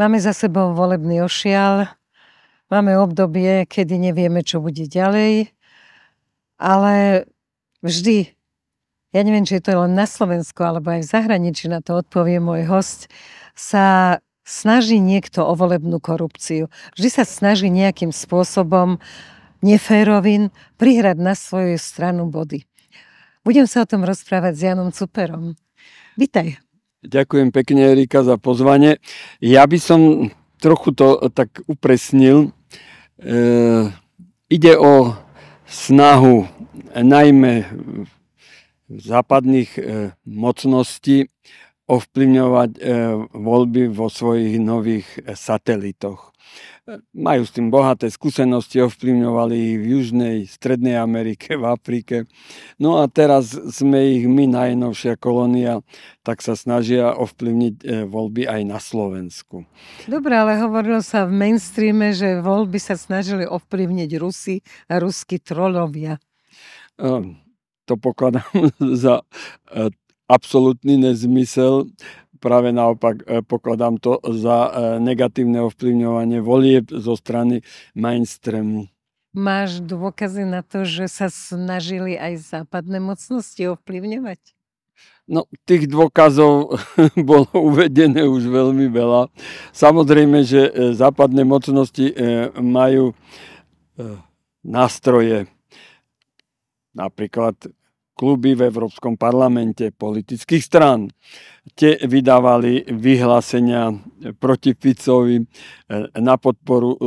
Máme za sebou volebný ošial, máme obdobie, kedy nevieme, čo bude ďalej, ale vždy, ja neviem, či je to len na Slovensku, alebo aj v zahraničí, na to odpovie môj host, sa snaží niekto o volebnú korupciu. Vždy sa snaží nejakým spôsobom neférovin prihrať na svoju stranu body. Budem sa o tom rozprávať s Jánom Cuperom. Vitaj. Ďakujem pekne, Erika, za pozvanie. Ja by som trochu to tak upresnil. Ide o snahu najmä západných mocností ovplyvňovať voľby vo svojich nových satelitoch. Majú s tým bohaté skúsenosti, ovplyvňovali ich v Južnej, Strednej Amerike, v Afrike. No a teraz sme ich my, najnovšia kolónia, tak sa snažia ovplyvniť voľby aj na Slovensku. Dobre, ale hovorilo sa v mainstreame, že voľby sa snažili ovplyvniť Rusi a ruskí trolovia. To pokladám za absolútny nezmysel. Práve naopak pokladám to za negatívne ovplyvňovanie volieb zo strany mainstreamu. Máš dôkazy na to, že sa snažili aj západné mocnosti ovplyvňovať? No, tých dôkazov bolo uvedené už veľmi veľa. Samozrejme, že západné mocnosti majú nástroje, napríklad kluby v Európskom parlamente politických strán. Tie vydávali vyhlásenia proti Ficovi na podporu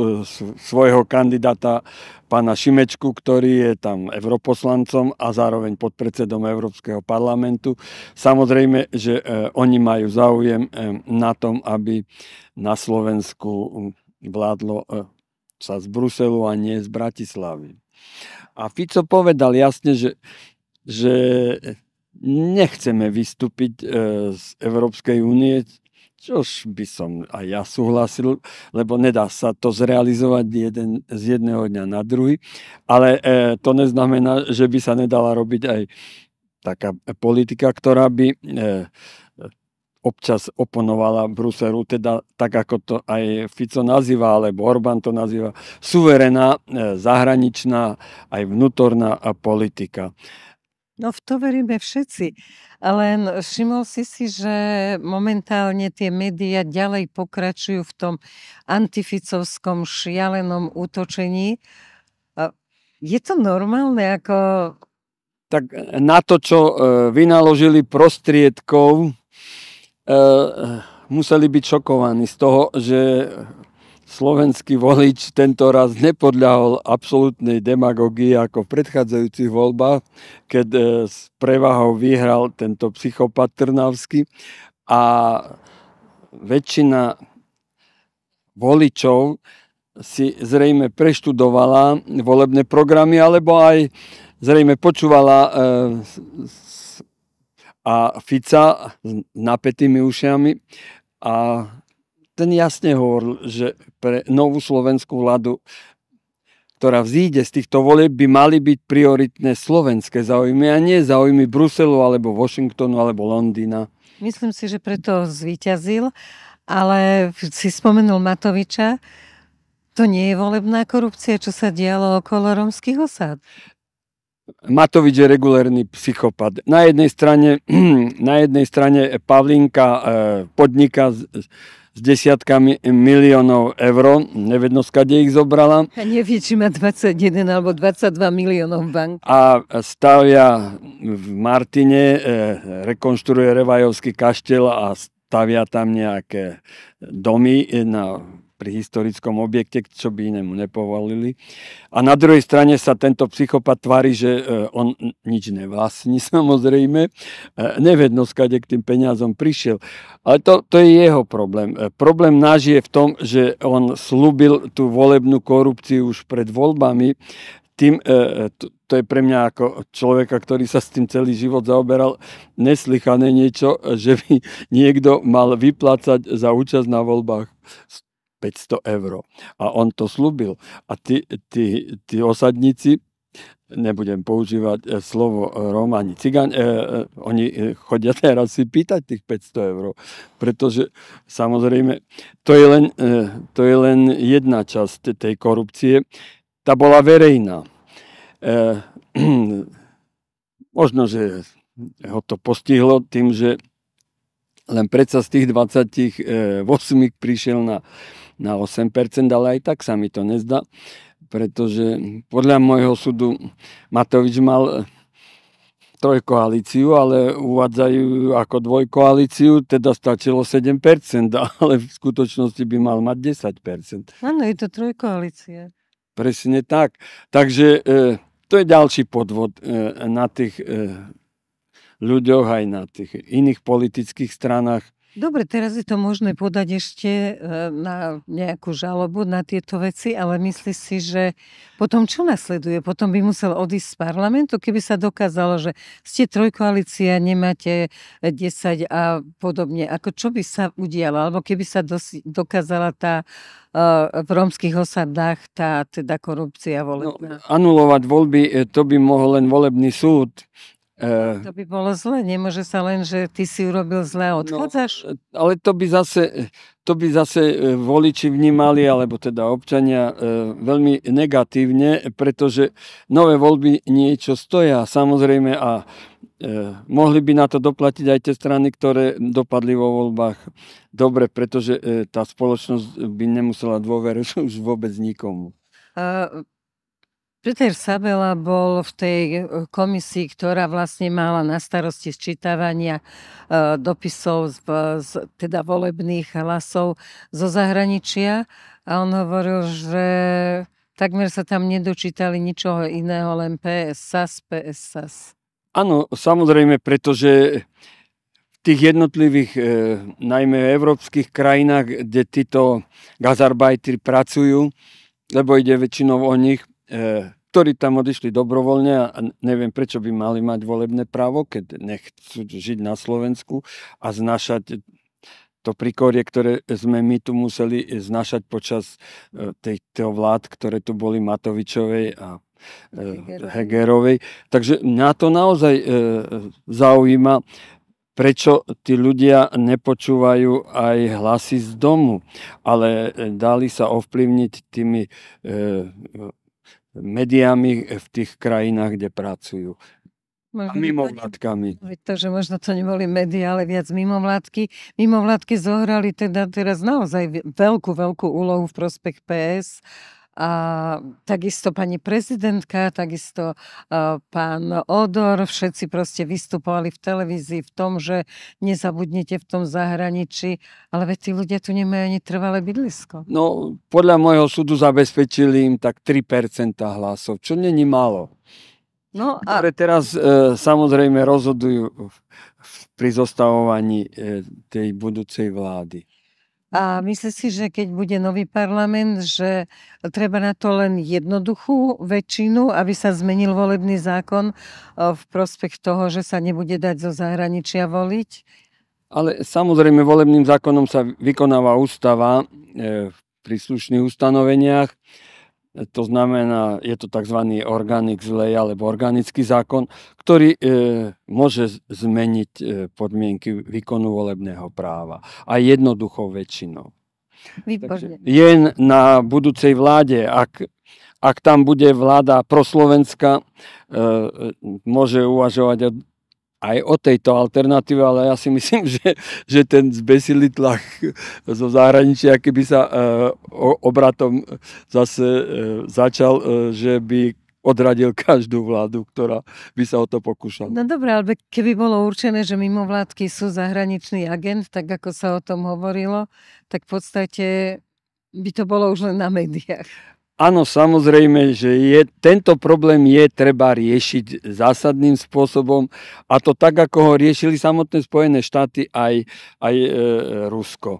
svojho kandidáta pána Šimečku, ktorý je tam europoslancom a zároveň podpredsedom Európskeho parlamentu. Samozrejme, že oni majú záujem na tom, aby na Slovensku vládlo sa z Bruselu a nie z Bratislavy. A Fico povedal jasne, že nechceme vystúpiť z Európskej únie, čož by som aj ja súhlasil, lebo nedá sa to zrealizovať z jedného dňa na druhý, ale to neznamená, že by sa nedala robiť aj taká politika, ktorá by občas oponovala Bruselu, teda tak, ako to aj Fico nazýva, alebo Orbán to nazýva, suverená, zahraničná, aj vnútorná politika. No v to veríme všetci. Len všimol si, že momentálne tie médiá ďalej pokračujú v tom antificovskom šialenom útočení. Je to normálne? Tak na to, čo vynaložili prostriedkov, museli byť šokovaní z toho, že slovenský volič tento raz nepodľahol absolútnej demagógii ako v predchádzajúcich voľbách, keď s prevahou vyhral tento psychopat Trnavský a väčšina voličov si zrejme preštudovala volebné programy alebo aj zrejme počúvala a Fica s napätými ušiami a ten jasne hovoril, že pre novú slovenskú vládu, ktorá vzíde z týchto volieb, by mali byť prioritné slovenské záujmy a nie záujmy Bruselu, alebo Washingtonu, alebo Londýna. Myslím si, že preto zvíťazil, ale si spomenul Matoviča. To nie je volebná korupcia, čo sa dialo okolo rómskych osád? Matovič je regulérny psychopat. Na jednej strane Pavlinka podniká s desiatkami miliónov eur. Nevedno, skade ich zobrala. A nevie, či má 21 alebo 22 miliónov v banke. A stavia v Martine, rekonštruuje Revajovský kaštiel a stavia tam nejaké domy pri historickom objekte, čo by inému nepovolili. A na druhej strane sa tento psychopat tvári, že on nič nevlastní, samozrejme. Nevedno, skade k tým peniazom prišiel. Ale to je jeho problém. Problém náš je v tom, že on slúbil tú volebnú korupciu už pred voľbami. To je pre mňa ako človeka, ktorý sa s tým celý život zaoberal, neslychané niečo, že by niekto mal vyplácať za účasť na voľbách 500 eur. A on to slúbil. A tí osadníci nebudem používať slovo Róm ani Cigáň, oni chodia teraz si pýtať tých 500 eur, pretože samozrejme to je len jedna časť tej korupcie. Tá bola verejná. Možno, že ho to postihlo tým, že len predsa z tých 28 prišiel na 8%, ale aj tak sa mi to nezdá, pretože podľa môjho súdu Matovič mal trojkoalíciu, ale uvádzajú ako dvojkoalíciu, teda stačilo 7%, ale v skutočnosti by mal mať 10%. Áno, je to trojkoalícia. Presne tak. Takže to je ďalší podvod na tých ľuďoch aj na tých iných politických stranách. Dobre, teraz je to možné podať ešte na nejakú žalobu na tieto veci, ale myslíš si, že potom čo nasleduje? Potom by musel odísť z parlamentu, keby sa dokázalo, že ste trojkoalícia, nemáte 10 a podobne. Ako čo by sa udialo? Alebo keby sa dokázala tá v rómskych osadách tá teda korupcia volebná? Anulovať voľby, to by mohol len volebný súd. To by bolo zle, nemôže sa len, že ty si urobil zle a odchádzaš? No, ale to by zase voliči vnímali, alebo teda občania veľmi negatívne, pretože nové voľby niečo stoja, samozrejme, a mohli by na to doplatiť aj tie strany, ktoré dopadli vo voľbách dobre, pretože tá spoločnosť by nemusela dôverovať už vôbec nikomu. Peter Sabela bol v tej komisii, ktorá vlastne mala na starosti sčítavania dopisov teda volebných hlasov zo zahraničia a on hovoril, že takmer sa tam nedočítali ničoho iného, len PS SAS. Áno, samozrejme, pretože v tých jednotlivých, najmä európskych krajinách, kde títo gazarbajtri pracujú, lebo ide väčšinou o nich, ktorí tam odišli dobrovoľne a neviem, prečo by mali mať volebné právo, keď nechcú žiť na Slovensku a znášať to prikorie, ktoré sme my tu museli znášať počas tejto vlád, ktoré tu boli Matovičovej a Hegerovej. Takže mňa to naozaj zaujíma, prečo tí ľudia nepočúvajú aj hlasy z domu, ale dali sa ovplyvniť tými médiami v tých krajinách, kde pracujú. A mimovládkami. To, že možno to neboli médiá, ale viac mimovládky. Mimovládky zohrali teda teraz naozaj veľkú úlohu v prospech PS. A takisto pani prezidentka, takisto pán Odor, všetci proste vystupovali v televízii v tom, že nezabudnite v tom zahraničí, ale veď tí ľudia tu nemajú ani trvalé bydlisko. No, podľa môjho súdu zabezpečili im tak 3% hlasov, čo není málo. No a ktoré teraz samozrejme rozhodujú pri zostavovaní tej budúcej vlády. A myslíš si, že keď bude nový parlament, že treba na to len jednoduchú väčšinu, aby sa zmenil volebný zákon v prospech toho, že sa nebude dať zo zahraničia voliť? Ale samozrejme volebným zákonom sa vykonáva ústava v príslušných ustanoveniach. To znamená, je to tzv. Organic ley alebo organický zákon, ktorý môže zmeniť podmienky výkonu volebného práva. A jednoduchou väčšinou. Výborné. Je na budúcej vláde, ak tam bude vláda proslovenská, môže uvažovať aj o tejto alternatíve, ale ja si myslím, že ten zbesilý tlak zo zahraničia, keby sa obratom zase začal, že by odradil každú vládu, ktorá by sa o to pokúšala. No dobré, ale keby bolo určené, že mimovládky sú zahraničný agent, tak ako sa o tom hovorilo, tak v podstate by to bolo už len na médiách. Áno, samozrejme, že tento problém je treba riešiť zásadným spôsobom a to tak, ako ho riešili samotné Spojené štáty aj Rusko.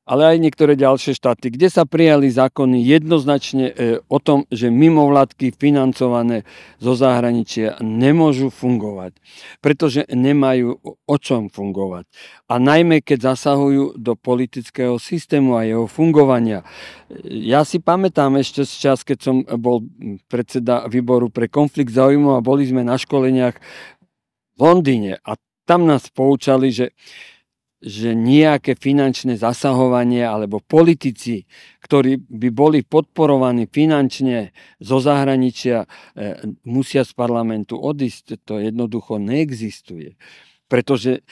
ale aj niektoré ďalšie štáty, kde sa prijali zákony jednoznačne o tom, že mimovládky financované zo zahraničia nemôžu fungovať, pretože nemajú o čom fungovať. A najmä, keď zasahujú do politického systému a jeho fungovania. Ja si pamätám ešte z čas, keď som bol predseda výboru pre konflikt záujmov a boli sme na školeniach v Londýne a tam nás poučali, že nejaké finančné zasahovanie alebo politici, ktorí by boli podporovaní finančne zo zahraničia, musia z parlamentu odísť. To jednoducho neexistuje. Pretože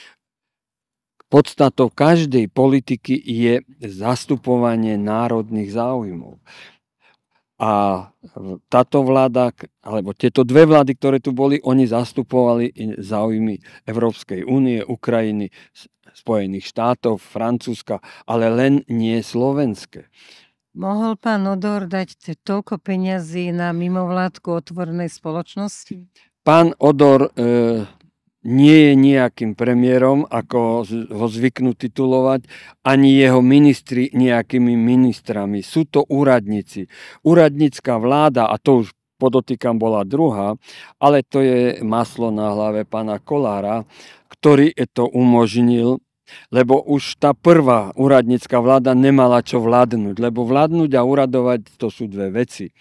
podstatou každej politiky je zastupovanie národných záujmov. A táto vláda, alebo tieto dve vlády, ktoré tu boli, oni zastupovali záujmy Európskej únie, Ukrajiny, Spojených štátov, Francúzska, ale len nie slovenské. Mohol pán Odor dať toľko peňazí na mimovládku otvorenej spoločnosti? Pán Odor nie je nejakým premiérom, ako ho zvyknú titulovať, ani jeho ministri nejakými ministrami. Sú to úradníci. Úradnícka vláda, a to už podotýkam bola druhá, ale to je maslo na hlave pána Kollára, ktorý to umožnil, lebo už tá prvá úradnícka vláda nemala čo vládnuť, lebo vládnuť a uradovať to sú dve veci.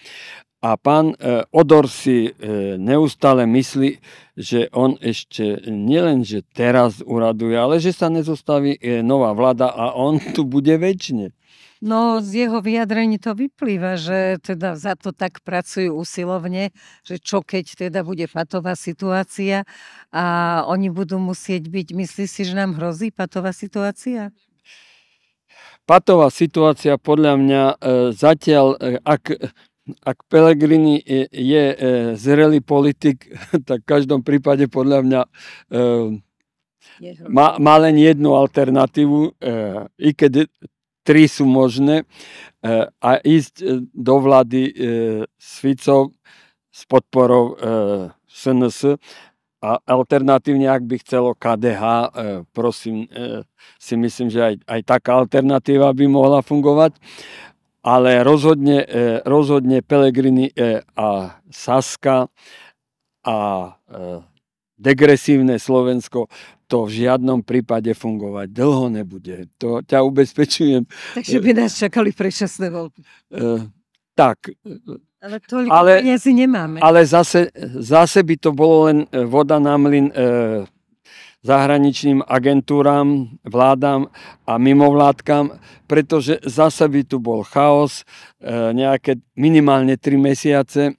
A pán Odor si neustále myslí, že on ešte nielen, že teraz uraduje, ale že sa nezostaví nová vláda a on tu bude večne. No z jeho vyjadrení to vyplýva, že teda za to tak pracujú usilovne, že čo keď teda bude patová situácia a oni budú musieť byť, myslí si, že nám hrozí patová situácia? Patová situácia podľa mňa zatiaľ, ak Pellegrini je zrelý politik, tak v každom prípade podľa mňa má len jednu alternatívu, i keď tri sú možné, a ísť do vlády s Ficom s podporou SNS. A alternatívne, ak by chcelo KDH, prosím, si myslím, že aj taká alternatíva by mohla fungovať. Ale rozhodne Pellegrini a Saska a degresívne Slovensko to v žiadnom prípade fungovať dlho nebude. To ťa ubezpečujem. Takže by nás čakali predčasné voľby. Tak. Ale toľko peniazy nemáme. Ale zase by to bolo len voda na mlyn zahraničným agentúram, vládam a mimovládkam, pretože zase by tu bol chaos, nejaké minimálne 3 mesiace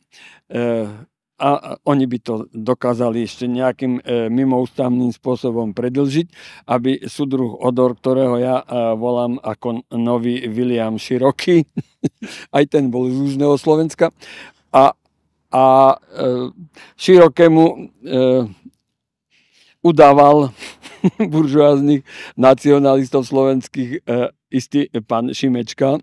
a oni by to dokázali ešte nejakým mimoústavným spôsobom predĺžiť, aby súdruh Odor, ktorého ja volám ako nový William Široký, aj ten bol z Južného Slovenska, a Širokému udával buržoáznych nacionalistov slovenských istý pán Šimečka.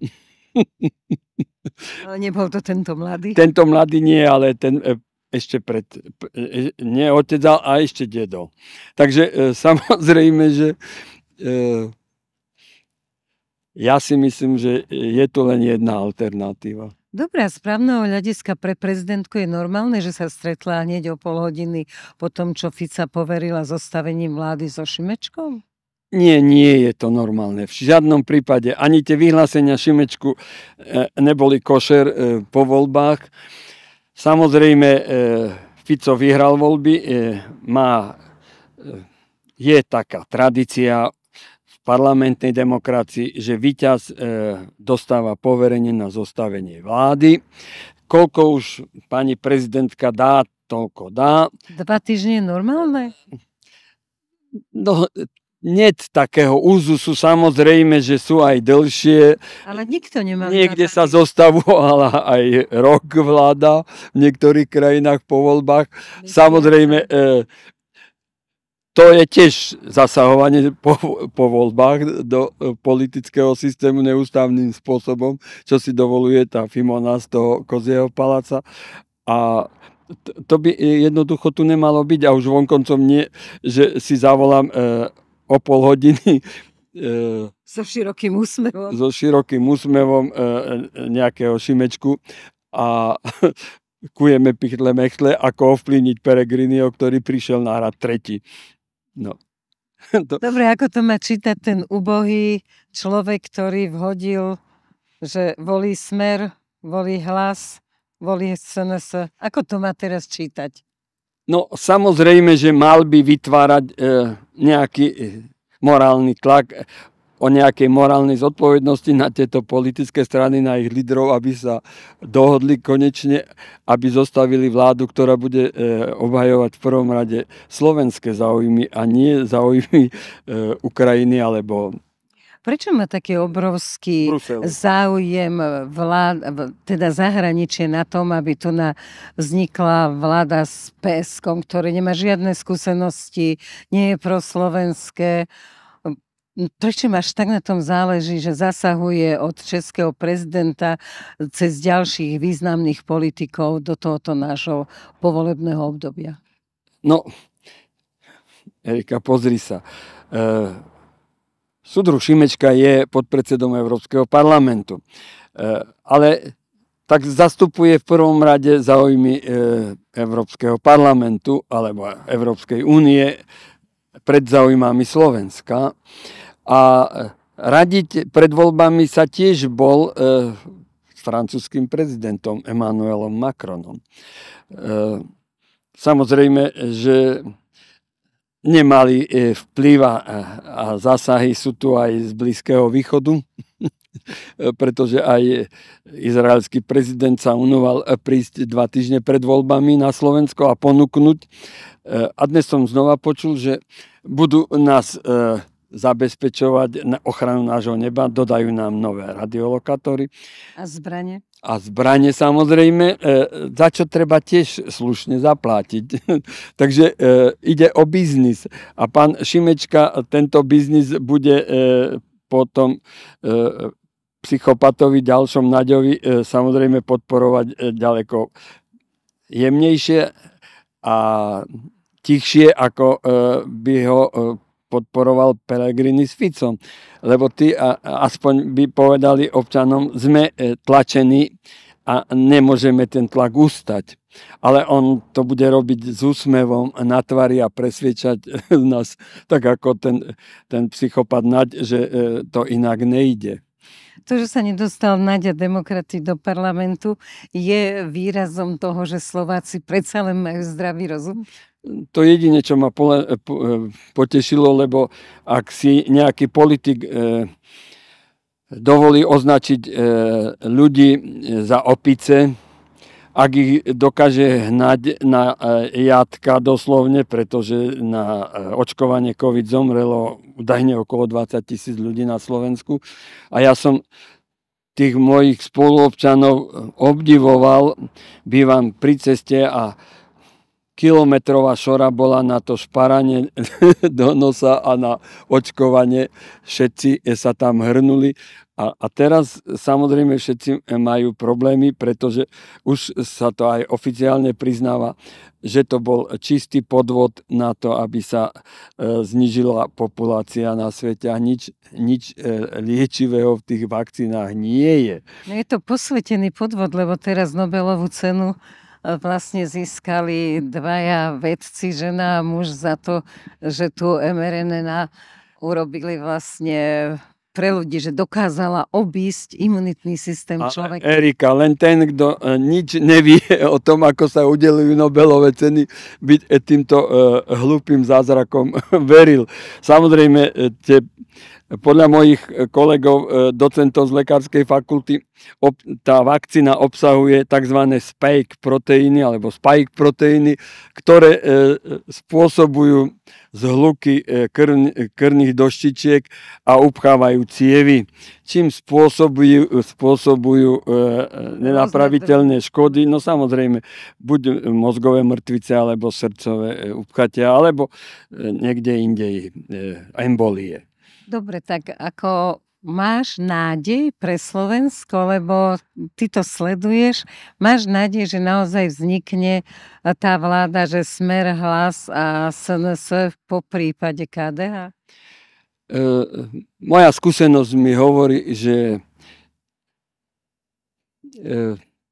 Ale nebol to tento mladý? Tento mladý nie, ale ten ešte nie otec, a ešte dedo. Takže samozrejme, že ja si myslím, že je tu len jedna alternatíva. Dobre, a z právneho hľadiska pre prezidentku je normálne, že sa stretla hneď o pol hodiny po tom, čo Fica poverila zostavením vlády so Šimečkom? Nie je to normálne. V žiadnom prípade. Ani tie vyhlásenia Šimečku neboli košer po voľbách. Samozrejme, Fico vyhral voľby. Je taká tradícia parlamentnej demokracii, že víťaz dostáva poverenie na zostavenie vlády. Koľko už pani prezidentka dá, toľko dá. 2 týždne je normálne? No, nie takého úzusu, samozrejme, že sú aj dlhšie. Ale nikto nemá. Niekde sa zostavovala aj rok vláda v niektorých krajinách po voľbách. Samozrejme, to je tiež zasahovanie po voľbách do politického systému neústavným spôsobom, čo si dovoluje tá Fimona z toho Kozieho paláca. A to by jednoducho tu nemalo byť, a už vonkoncom nie, že si zavolám o pol hodiny So širokým úsmevom. so širokým úsmevom nejakého Šimečku a kujeme pichle mechle, ako ovplyvniť Peregriniho, ktorý prišiel na rad tretí. No. Dobre, ako to má čítať ten ubohý človek, ktorý vhodil, že volí Smer, volí Hlas, volí SNS. Ako to má teraz čítať? No samozrejme, že mal by vytvárať nejaký morálny tlak o nejakej morálnej zodpovednosti na tieto politické strany, na ich lídrov, aby sa dohodli konečne, aby zostavili vládu, ktorá bude obhajovať v prvom rade slovenské záujmy a nie záujmy Ukrajiny alebo Prečo má taký obrovský Bruselu. záujem teda zahraničie na tom, aby tu vznikla vláda s PSK, ktorý nemá žiadne skúsenosti, nie je proslovenské? Prečo máš tak na tom záleží, že zasahuje od českého prezidenta cez ďalších významných politikov do tohoto nášho povolebného obdobia? No, Erika, pozri sa. Súdruh Šimečka je podpredsedom Európskeho parlamentu. Ale tak zastupuje v prvom rade záujmy Európskeho parlamentu alebo Európskej únie pred záujmami Slovenska. A radiť pred voľbami sa tiež bol s francúzským prezidentom Emmanuelom Macronom. Samozrejme, že nemali vplyv a zásahy sú tu aj z Blízkeho východu, pretože aj izraelský prezident sa unoval prísť 2 týždne pred voľbami na Slovensko a ponúknuť. A dnes som znova počul, že budú nás zabezpečovať na ochranu nášho neba, dodajú nám nové radiolokátory. A zbrane? A zbrane samozrejme, za čo treba tiež slušne zaplatiť. Takže ide o biznis. A pán Šimečka tento biznis bude potom psychopatovi ďalšom Naďovi samozrejme podporovať ďaleko jemnejšie a tichšie, ako by ho podporoval Pellegrini s Ficom. Lebo tí aspoň by povedali občanom, sme tlačení a nemôžeme ten tlak ustať. Ale on to bude robiť s úsmevom na tvári a presviečať nás, tak ako ten psychopat Naď, že to inak nejde. To, že sa nedostal Naďa Demokraty do parlamentu, je výrazom toho, že Slováci predsa len majú zdravý rozum? To jedine, čo ma potešilo, lebo ak si nejaký politik dovolí označiť ľudí za opice, ak ich dokáže hnať na jatka doslovne, pretože na očkovanie COVID zomrelo údajne okolo 20 000 ľudí na Slovensku. A ja som tých mojich spoluobčanov obdivoval, bývam pri ceste a kilometrová šora bola na to šparanie do nosa a na očkovanie. Všetci sa tam hrnuli. A teraz samozrejme všetci majú problémy, pretože už sa to aj oficiálne priznáva, že to bol čistý podvod na to, aby sa znížila populácia na svete a nič liečivého v tých vakcínách nie je. No je to posvetený podvod, lebo teraz Nobelovú cenu vlastne získali 2 vedci, žena a muž, za to, že tu mRNA urobili vlastne pre ľudí, že dokázala obísť imunitný systém človeka. Erika, len ten, kto nič nevie o tom, ako sa udelujú Nobelové ceny, byť týmto hlúpým zázrakom veril. Samozrejme, podľa mojich kolegov, docentov z lekárskej fakulty, tá vakcína obsahuje tzv. Spike proteíny alebo spike proteíny, ktoré spôsobujú zhluky krvných doštičiek a upchávajú cievy, čím spôsobujú nenapraviteľné škody. No samozrejme, buď mozgové mŕtvice, alebo srdcové upchatia, alebo niekde inde embolie. Dobre, tak ako máš nádej pre Slovensko, lebo ty to sleduješ, máš nádej, že naozaj vznikne tá vláda, že Smer, Hlas a SNS po prípade KDH? moja skúsenosť mi hovorí, že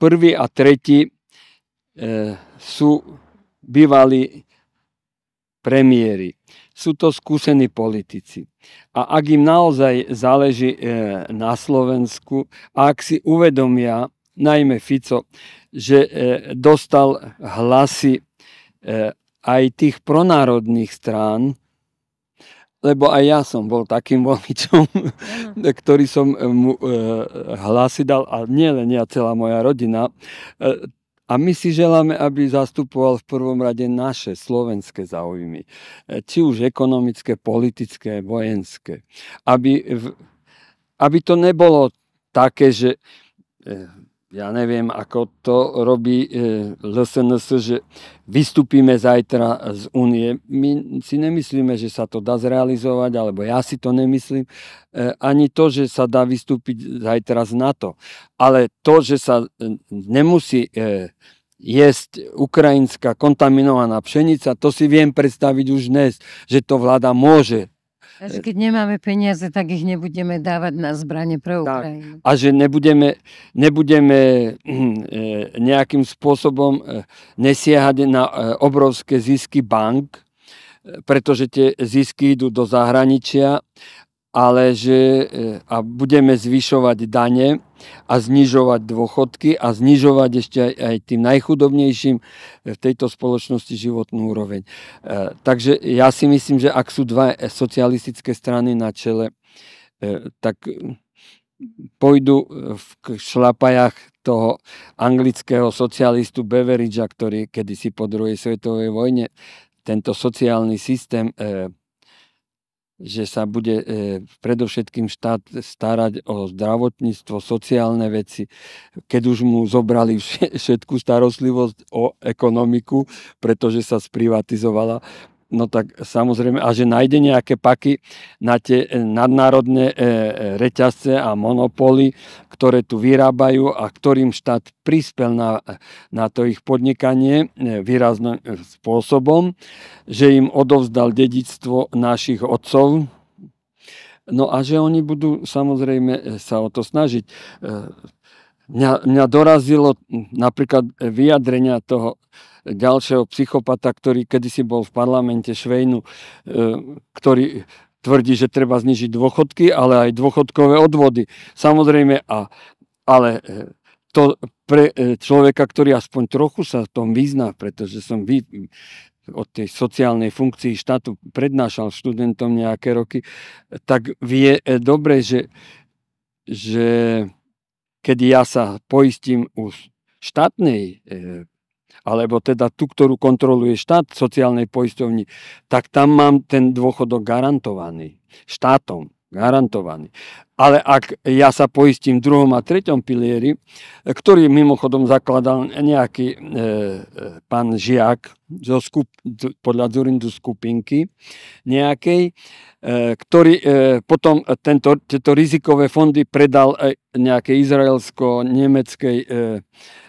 prvý a tretí sú bývalí premiéri. Sú to skúsení politici. A ak im naozaj záleží na Slovensku, a ak si uvedomia, najmä Fico, že dostal hlasy aj tých pronárodných strán, lebo aj ja som bol takým voličom, ktorý som mu hlasy dal, a nie len ja, celá moja rodina. A my si želáme, aby zastupoval v prvom rade naše slovenské záujmy. Či už ekonomické, politické, vojenské. Aby to nebolo také, že ja neviem, ako to robí LSNS, že vystúpime zajtra z únie. My si nemyslíme, že sa to dá zrealizovať, alebo ja si to nemyslím. Ani to, že sa dá vystúpiť zajtra z NATO. Ale to, že sa nemusí jesť ukrajinská kontaminovaná pšenica, to si viem predstaviť už dnes, že to vláda môže. A že keď nemáme peniaze, tak ich nebudeme dávať na zbrane pre Ukrajinu. A že nebudeme nejakým spôsobom nesiahať na obrovské zisky bank, pretože tie zisky idú do zahraničia, ale a budeme zvyšovať dane a znižovať dôchodky a znižovať ešte aj tým najchudobnejším v tejto spoločnosti životnú úroveň. Takže ja si myslím, že ak sú dva socialistické strany na čele, tak pôjdu v šlapajach toho anglického socialistu Beveridgea, ktorý kedysi po druhej svetovej vojne tento sociálny systém, že sa bude predovšetkým štát starať o zdravotníctvo, sociálne veci, keď už mu zobrali všetku starostlivosť o ekonomiku, pretože sa sprivatizovala. No tak samozrejme, a že nájde nejaké paky na tie nadnárodné reťazce a monopóly, ktoré tu vyrábajú a ktorým štát prispel na to ich podnikanie výrazným spôsobom, že im odovzdal dedičstvo našich otcov. No a že oni budú samozrejme sa o to snažiť. Mňa dorazilo napríklad vyjadrenia toho ďalšieho psychopata, ktorý kedysi bol v parlamente, Švejnu, ktorý tvrdí, že treba znižiť dôchodky, ale aj dôchodkové odvody. Samozrejme, ale to pre človeka, ktorý aspoň trochu sa v tom vyzná, pretože som od tej sociálnej funkcii štátu prednášal študentom nejaké roky, tak vie dobre, že keď ja sa poistím u štátnej, alebo teda tú, ktorú kontroluje štát sociálnej poisťovni, tak tam mám ten dôchodok garantovaný. Štátom garantovaný. Ale ak ja sa poistím v druhom a treťom pilieri, ktorý mimochodom zakladal nejaký pán Žiak podľa Dzurindu skupinky nejakej, ktorý potom tieto rizikové fondy predal nejakej izraelsko-nemeckej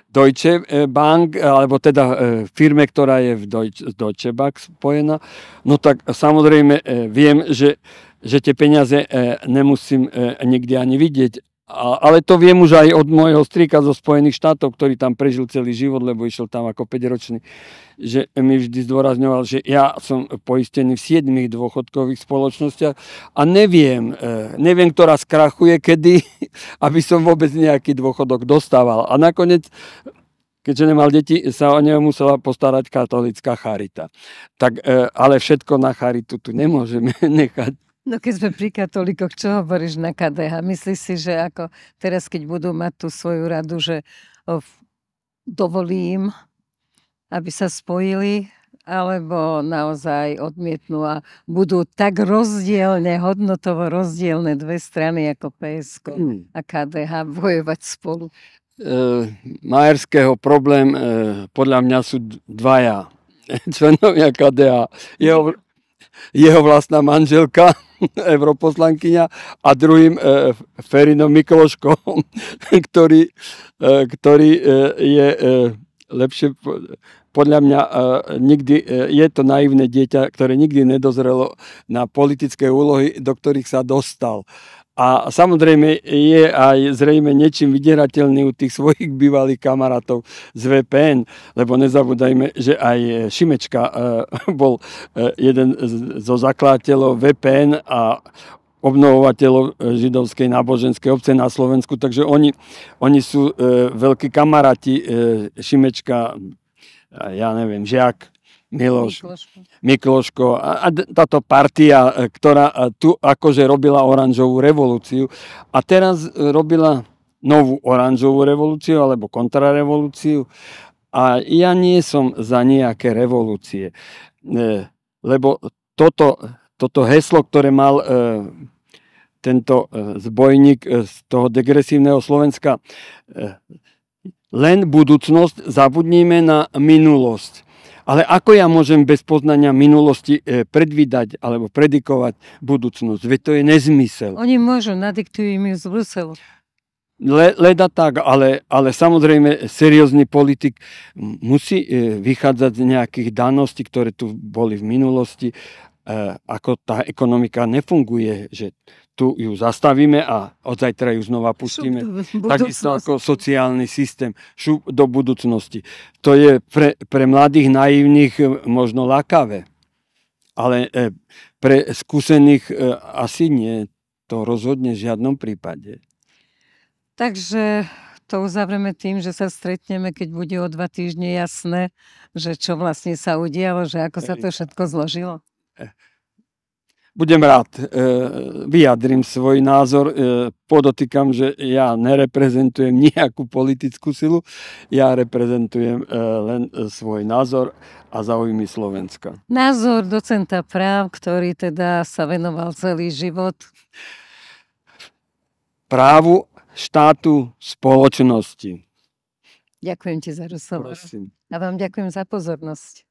Deutsche Bank, alebo teda firme, ktorá je v Deutsche Bank spojená. No tak samozrejme viem, že tie peniaze nemusím nikdy ani vidieť. Ale to viem už aj od môjho strýka zo Spojených štátov, ktorý tam prežil celý život, lebo išiel tam ako 5-ročný, že mi vždy zdôrazňoval, že ja som poistený v 7 dôchodkových spoločnostiach a neviem, ktorá skrachuje, kedy, aby som vôbec nejaký dôchodok dostával. A nakoniec, keďže nemal deti, sa o neho musela postarať katolícka charita. Tak, ale všetko na charitu tu nemôžeme nechať. No keď sme pri katolíkoch, čo hovoríš na KDH? Myslíš si, že ako teraz, keď budú mať tú svoju radu, že dovolí im, aby sa spojili, alebo naozaj odmietnú a budú tak hodnotovo rozdielne dve strany ako PSK a KDH bojovať spolu? Majerského problém podľa mňa sú dvaja členovia KDH. Jeho vlastná manželka, europoslankyňa, a druhým Ferino Mikloško, ktorý je lepšie podľa mňa nikdy je to naivné dieťa, ktoré nikdy nedozrelo na politické úlohy, do ktorých sa dostal. A samozrejme je aj zrejme niečím vydierateľný u tých svojich bývalých kamarátov z VPN, lebo nezabúdajme, že aj Šimečka bol jeden zo zakladateľov VPN a obnovovateľov židovskej náboženskej obce na Slovensku, takže oni sú veľkí kamaráti Šimečka, ja neviem, Žiak, Miloš, Mikloško a táto partia, ktorá tu akože robila oranžovú revolúciu a teraz robila novú oranžovú revolúciu alebo kontrarevolúciu a ja nie som za nejaké revolúcie, lebo toto heslo, ktoré mal tento zbojník z toho degresívneho Slovenska, len budúcnosť, zabudnime na minulosť. Ale ako ja môžem bez poznania minulosti predvídať alebo predikovať budúcnosť? Veď to je nezmysel. Oni môžu, nadiktujú im z Bruselu. Leda tak, ale samozrejme seriózny politik musí vychádzať z nejakých daností, ktoré tu boli v minulosti, ako tá ekonomika nefunguje, že tu ju zastavíme a od zajtra ju znova pustíme. Takisto ako sociálny systém, šup do budúcnosti. To je pre mladých naivných možno lákavé, ale pre skúsených asi nie. To rozhodne v žiadnom prípade. Takže to uzavreme tým, že sa stretneme, keď bude o 2 týždne jasné, že čo vlastne sa udialo, že ako sa to všetko zložilo. Budem rád, vyjadrím svoj názor, podotýkam, že ja nereprezentujem nejakú politickú silu, ja reprezentujem len svoj názor a záujmy Slovenska. Názor docenta práv, ktorý teda sa venoval celý život. Právu, štátu, spoločnosti. Ďakujem ti za rozhovor. Prosím. A vám ďakujem za pozornosť.